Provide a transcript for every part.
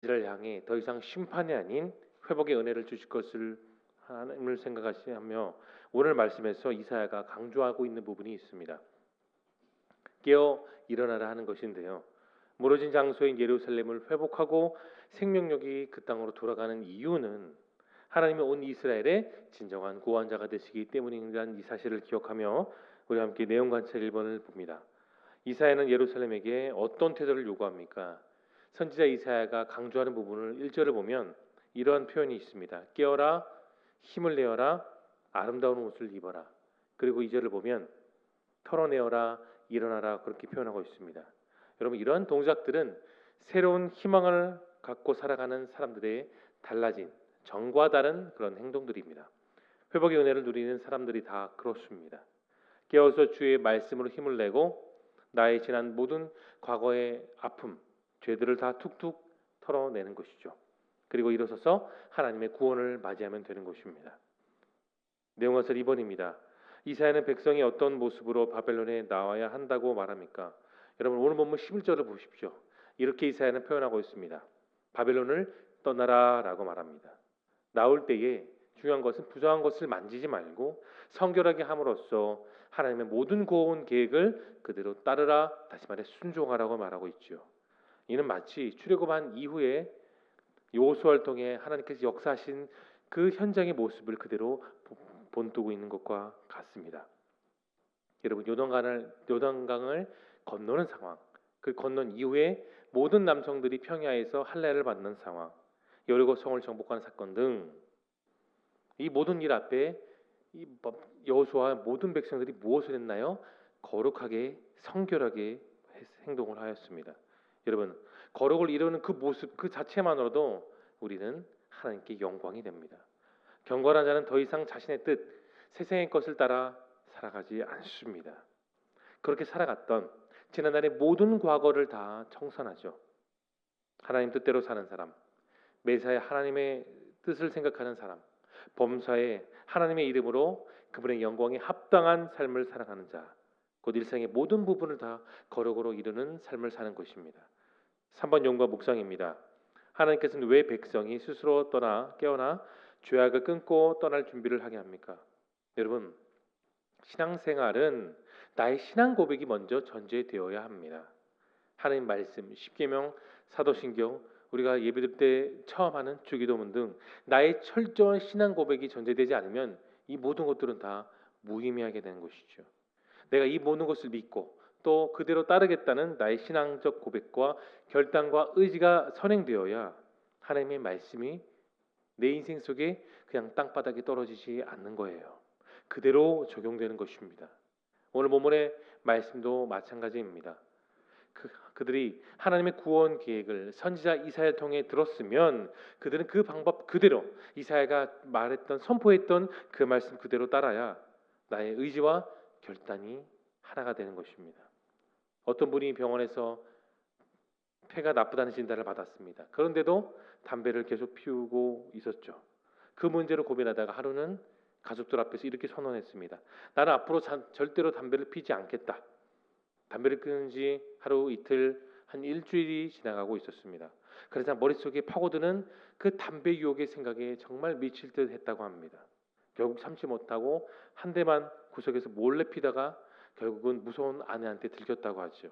이를 향해 더 이상 심판이 아닌 회복의 은혜를 주실 것을 하나님을 생각하시며 오늘 말씀에서 이사야가 강조하고 있는 부분이 있습니다. 깨어 일어나라 하는 것인데요. 무너진 장소인 예루살렘을 회복하고 생명력이 그 땅으로 돌아가는 이유는 하나님이 온 이스라엘의 진정한 구원자가 되시기 때문이라는 이 사실을 기억하며 우리 함께 내용 관찰 1번을 봅니다. 이사야는 예루살렘에게 어떤 태도를 요구합니까? 선지자 이사야가 강조하는 부분을 1절을 보면 이러한 표현이 있습니다. 깨어라, 힘을 내어라, 아름다운 옷을 입어라. 그리고 2절을 보면 털어내어라, 일어나라 그렇게 표현하고 있습니다. 여러분 이러한 동작들은 새로운 희망을 갖고 살아가는 사람들의 달라진 정과 다른 그런 행동들입니다. 회복의 은혜를 누리는 사람들이 다 그렇습니다. 깨어서 주의 말씀으로 힘을 내고 나의 지난 모든 과거의 아픔, 죄들을 다 툭툭 털어내는 것이죠. 그리고 일어서서 하나님의 구원을 맞이하면 되는 것입니다. 내용화서 2번입니다. 이사야는 백성이 어떤 모습으로 바벨론에 나와야 한다고 말합니까? 여러분 오늘 본문 11절을 보십시오. 이렇게 이사야는 표현하고 있습니다. 바벨론을 떠나라라고 말합니다. 나올 때에 중요한 것은 부정한 것을 만지지 말고 성결하게 함으로써 하나님의 모든 구원 계획을 그대로 따르라, 다시 말해 순종하라고 말하고 있죠. 이는 마치 출애굽한 이후에 여호수아를 통해 하나님께서 역사하신 그 현장의 모습을 그대로 본두고 있는 것과 같습니다. 여러분 요단강을 건너는 상황, 그 건넌 이후에 모든 남성들이 평야에서 할례를 받는 상황, 여리고 성을 정복하는 사건 등 이 모든 일 앞에 이 여호수아와 모든 백성들이 무엇을 했나요? 거룩하게 성결하게 행동을 하였습니다. 여러분 거룩을 이루는 그 모습 그 자체만으로도 우리는 하나님께 영광이 됩니다. 경건한 자는 더 이상 자신의 뜻, 세상의 것을 따라 살아가지 않습니다. 그렇게 살아갔던 지난날의 모든 과거를 다 청산하죠. 하나님 뜻대로 사는 사람, 매사에 하나님의 뜻을 생각하는 사람, 범사에 하나님의 이름으로 그분의 영광에 합당한 삶을 살아가는 자, 곧 일생의 모든 부분을 다 거룩으로 이루는 삶을 사는 것입니다. 3번 용과 묵상입니다. 하나님께서는 왜 백성이 스스로 깨어나 죄악을 끊고 떠날 준비를 하게 합니까? 여러분 신앙생활은 나의 신앙 고백이 먼저 전제되어야 합니다. 하나님 말씀, 십계명, 사도신경, 우리가 예배드릴 때 처음 하는 주기도문 등 나의 철저한 신앙 고백이 전제되지 않으면 이 모든 것들은 다 무의미하게 되는 것이죠. 내가 이 모든 것을 믿고 또 그대로 따르겠다는 나의 신앙적 고백과 결단과 의지가 선행되어야 하나님의 말씀이 내 인생 속에 그냥 땅바닥에 떨어지지 않는 거예요. 그대로 적용되는 것입니다. 오늘 본문의 말씀도 마찬가지입니다. 그들이 하나님의 구원 계획을 선지자 이사야를 통해 들었으면 그들은 그 방법 그대로 이사야가 말했던 선포했던 그 말씀 그대로 따라야 나의 의지와 결단이 하나가 되는 것입니다. 어떤 분이 병원에서 폐가 나쁘다는 진단을 받았습니다. 그런데도 담배를 계속 피우고 있었죠. 그 문제로 고민하다가 하루는 가족들 앞에서 이렇게 선언했습니다. 나는 앞으로 절대로 담배를 피지 않겠다. 담배를 끊은 지 하루 이틀 한 일주일이 지나가고 있었습니다. 그래서 머릿속에 파고드는 그 담배 유혹의 생각에 정말 미칠 듯 했다고 합니다. 결국 참지 못하고 한 대만 구석에서 몰래 피다가 결국은 무서운 아내한테 들켰다고 하죠.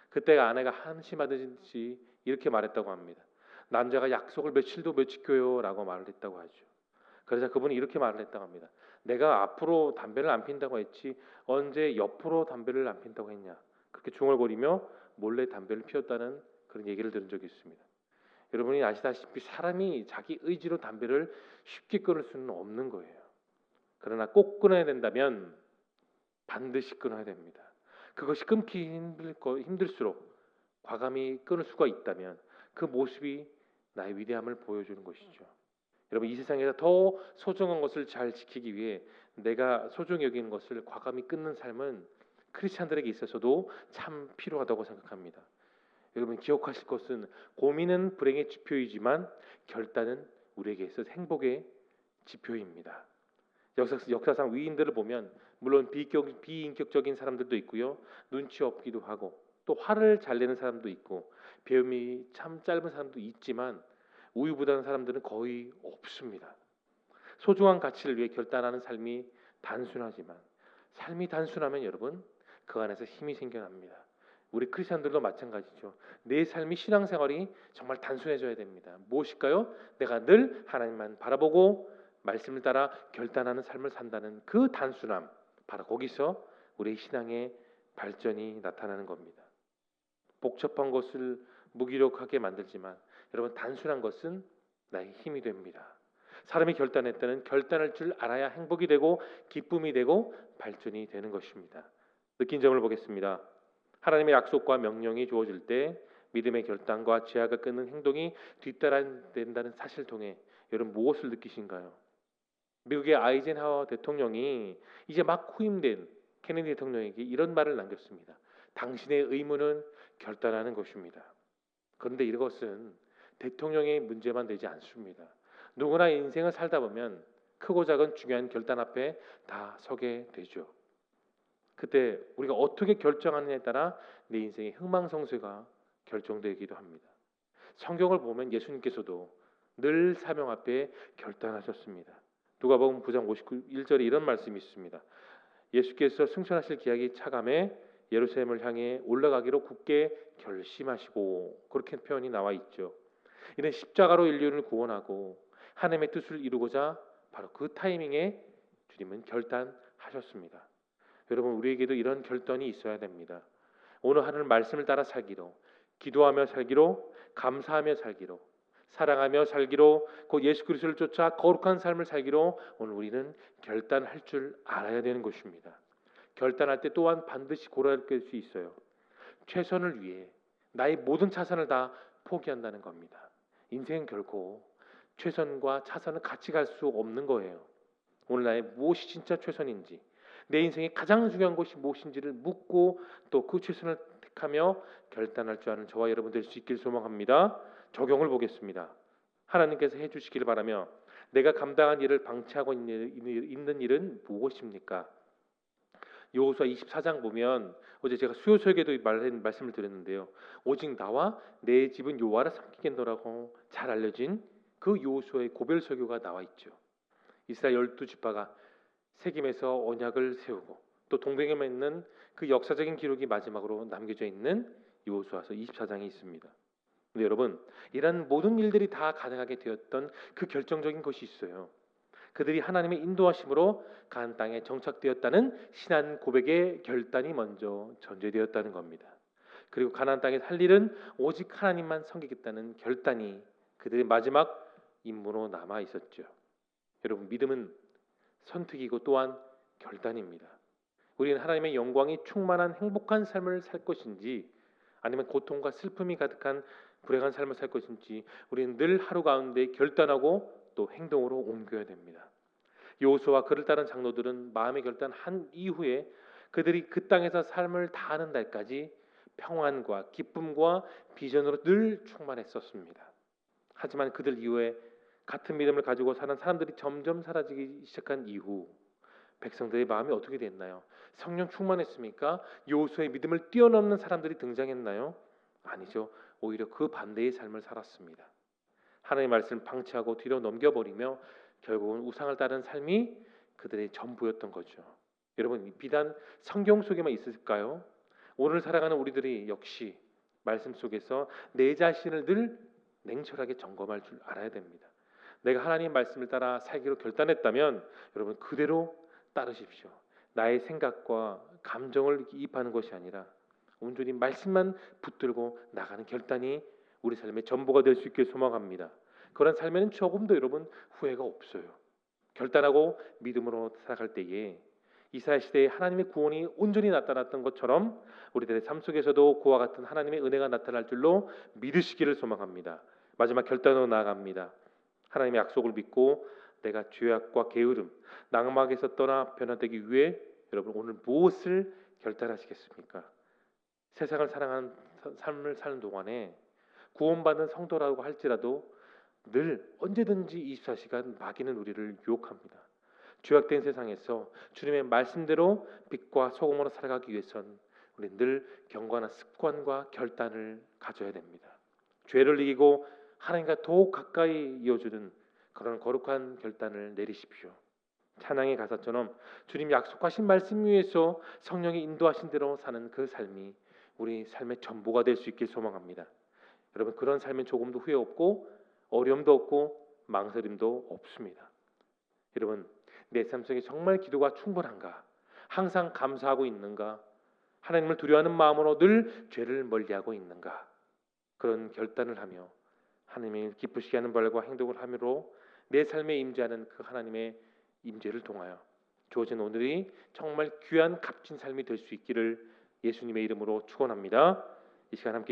그때 아내가 한심하듯이 이렇게 말했다고 합니다. 남자가 약속을 며칠도 못 지켜요라고 말을 했다고 하죠. 그래서 그분이 이렇게 말을 했다고 합니다. 내가 앞으로 담배를 안 핀다고 했지 언제 옆으로 담배를 안 핀다고 했냐. 그렇게 중얼거리며 몰래 담배를 피웠다는 그런 얘기를 들은 적이 있습니다. 여러분이 아시다시피 사람이 자기 의지로 담배를 쉽게 끊을 수는 없는 거예요. 그러나 꼭 끊어야 된다면 반드시 끊어야 됩니다. 그것이 끊기 힘들수록 과감히 끊을 수가 있다면 그 모습이 나의 위대함을 보여주는 것이죠. 여러분 이 세상에서 더 소중한 것을 잘 지키기 위해 내가 소중히 여기는 것을 과감히 끊는 삶은 크리스찬들에게 있어서도 참 필요하다고 생각합니다. 여러분 기억하실 것은 고민은 불행의 지표이지만 결단은 우리에게 있어서 행복의 지표입니다. 역사상 위인들을 보면 물론 비인격적인 사람들도 있고요. 눈치 없기도 하고 또 화를 잘 내는 사람도 있고 배움이 참 짧은 사람도 있지만 우유부단한 사람들은 거의 없습니다. 소중한 가치를 위해 결단하는 삶이 단순하지만 삶이 단순하면 여러분 그 안에서 힘이 생겨납니다. 우리 크리스천들도 마찬가지죠. 내 삶이 신앙생활이 정말 단순해져야 됩니다. 무엇일까요? 내가 늘 하나님만 바라보고 말씀을 따라 결단하는 삶을 산다는 그 단순함, 바로 거기서 우리의 신앙의 발전이 나타나는 겁니다. 복잡한 것을 무기력하게 만들지만 여러분 단순한 것은 나의 힘이 됩니다. 사람이 결단했다는 결단할 줄 알아야 행복이 되고 기쁨이 되고 발전이 되는 것입니다. 느낀 점을 보겠습니다. 하나님의 약속과 명령이 주어질 때 믿음의 결단과 제약을 끊는 행동이 뒤따라된다는 사실을 통해 여러분 무엇을 느끼신가요? 미국의 아이젠하워 대통령이 이제 막 후임된 케네디 대통령에게 이런 말을 남겼습니다. 당신의 의무는 결단하는 것입니다. 그런데 이것은 대통령의 문제만 되지 않습니다. 누구나 인생을 살다 보면 크고 작은 중요한 결단 앞에 다 서게 되죠. 그때 우리가 어떻게 결정하느냐에 따라 내 인생의 흥망성쇠가 결정되기도 합니다. 성경을 보면 예수님께서도 늘 사명 앞에 결단하셨습니다. 누가복음 9장 51절에 이런 말씀이 있습니다. 예수께서 승천하실 기약이 차감해 예루살렘을 향해 올라가기로 굳게 결심하시고 그렇게 표현이 나와 있죠. 이는 십자가로 인류를 구원하고 하나님의 뜻을 이루고자 바로 그 타이밍에 주님은 결단하셨습니다. 여러분 우리에게도 이런 결단이 있어야 됩니다. 오늘 하는 말씀을 따라 살기로, 기도하며 살기로, 감사하며 살기로, 사랑하며 살기로, 곧 예수 그리스도를 쫓아 거룩한 삶을 살기로 오늘 우리는 결단할 줄 알아야 되는 것입니다. 결단할 때 또한 반드시 고려할 수 있어요. 최선을 위해 나의 모든 차선을 다 포기한다는 겁니다. 인생은 결코 최선과 차선을 같이 갈 수 없는 거예요. 오늘 나의 무엇이 진짜 최선인지, 내 인생의 가장 중요한 것이 무엇인지를 묻고 또 그 최선을 택하며 결단할 줄 아는 저와 여러분 될 수 있길 소망합니다. 적용을 보겠습니다. 하나님께서 해주시기를 바라며 내가 감당한 일을 방치하고 있는 일은 무엇입니까? 여호수아 24장 보면 어제 제가 수요 설교도 말씀을 드렸는데요. 오직 나와 내 집은 여호와를 섬기겠노라고 잘 알려진 그 여호수아의 고별 설교가 나와 있죠. 이스라엘 12지파가 세겜에서 언약을 세우고 또 동백에 맺는 그 역사적인 기록이 마지막으로 남겨져 있는 여호수아서 24장이 있습니다. 근데 여러분 이런 모든 일들이 다 가능하게 되었던 그 결정적인 것이 있어요. 그들이 하나님의 인도하심으로 가나안 땅에 정착되었다는 신앙 고백의 결단이 먼저 전제되었다는 겁니다. 그리고 가나안 땅에 살 일은 오직 하나님만 섬기겠다는 결단이 그들의 마지막 임무로 남아 있었죠. 여러분 믿음은 선택이고 또한 결단입니다. 우리는 하나님의 영광이 충만한 행복한 삶을 살 것인지 아니면 고통과 슬픔이 가득한 불행한 삶을 살 것인지 우리는 늘 하루 가운데 결단하고 또 행동으로 옮겨야 됩니다. 여호수아와 그를 따른 장로들은 마음의 결단한 이후에 그들이 그 땅에서 삶을 다하는 날까지 평안과 기쁨과 비전으로 늘 충만했었습니다. 하지만 그들 이후에 같은 믿음을 가지고 사는 사람들이 점점 사라지기 시작한 이후 백성들의 마음이 어떻게 됐나요? 성령 충만했습니까? 여호수아의 믿음을 뛰어넘는 사람들이 등장했나요? 아니죠. 오히려 그 반대의 삶을 살았습니다. 하나님의 말씀을 방치하고 뒤로 넘겨버리며 결국은 우상을 따른 삶이 그들의 전부였던 거죠. 여러분 비단 성경 속에만 있을까요? 오늘 살아가는 우리들이 역시 말씀 속에서 내 자신을 늘 냉철하게 점검할 줄 알아야 됩니다. 내가 하나님 말씀을 따라 살기로 결단했다면 여러분 그대로 따르십시오. 나의 생각과 감정을 이입하는 것이 아니라 온전히 말씀만 붙들고 나가는 결단이 우리 삶의 전부가 될 수 있길 소망합니다. 그런 삶에는 조금도 여러분 후회가 없어요. 결단하고 믿음으로 살아갈 때에 이스라엘 시대에 하나님의 구원이 온전히 나타났던 것처럼 우리들의 삶 속에서도 그와 같은 하나님의 은혜가 나타날 줄로 믿으시기를 소망합니다. 마지막 결단으로 나아갑니다. 하나님의 약속을 믿고 내가 죄악과 게으름, 낭막에서 떠나 변화되기 위해 여러분 오늘 무엇을 결단하시겠습니까? 세상을 사랑하는 삶을 사는 동안에 구원받은 성도라고 할지라도 늘 언제든지 24시간 마귀는 우리를 유혹합니다. 죄악된 세상에서 주님의 말씀대로 빛과 소금으로 살아가기 위해선 우리 늘 경건한 습관과 결단을 가져야 됩니다. 죄를 이기고 하나님과 더욱 가까이 이어주는 그런 거룩한 결단을 내리십시오. 찬양의 가사처럼 주님 약속하신 말씀 위에서 성령이 인도하신 대로 사는 그 삶이 우리 삶의 전부가 될 수 있길 소망합니다. 여러분, 그런 삶은 조금도 후회 없고 어려움도 없고 망설임도 없습니다. 여러분, 내 삶 속에 정말 기도가 충분한가? 항상 감사하고 있는가? 하나님을 두려워하는 마음으로 늘 죄를 멀리하고 있는가? 그런 결단을 하며 하나님을 기쁘시게 하는 말과 행동을 함으로 내 삶에 임재하는 그 하나님의 임재를 통하여 주어진 오늘이 정말 귀한 값진 삶이 될 수 있기를 예수님의 이름으로 축원합니다. 이 시간 함께